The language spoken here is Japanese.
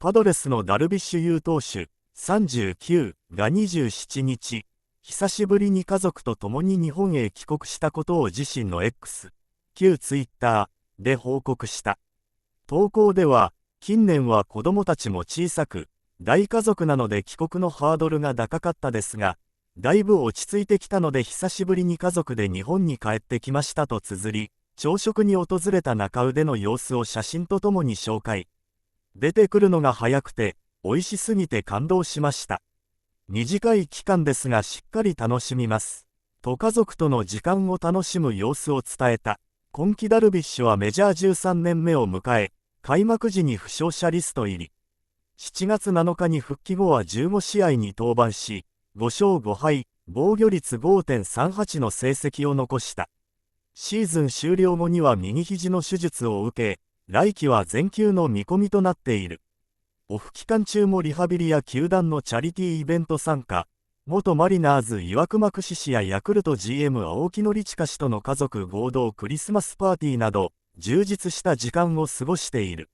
パドレスのダルビッシュ有投手39が27日、久しぶりに家族と共に日本へ帰国したことを自身の X、旧ツイッターで報告した。投稿では、近年は子供たちも小さく、大家族なので帰国のハードルが高かったですが、だいぶ落ち着いてきたので久しぶりに家族で日本に帰ってきましたと綴り、朝食に訪れた中宇での様子を写真とともに紹介。出てくるのが早くて、美味しすぎて感動しました。短い期間ですがしっかり楽しみます。と家族との時間を楽しむ様子を伝えた。今季ダルビッシュはメジャー13年目を迎え、開幕時に負傷者リスト入り。7月7日に復帰後は15試合に登板し、5勝5敗、防御率 5.38 の成績を残した。シーズン終了後には右肘の手術を受け、来季は全休の見込みとなっている。オフ期間中もリハビリや球団のチャリティーイベント参加、元マリナーズ岩隈久志氏やヤクルト GM 青木宣親氏との家族合同クリスマスパーティーなど、充実した時間を過ごしている。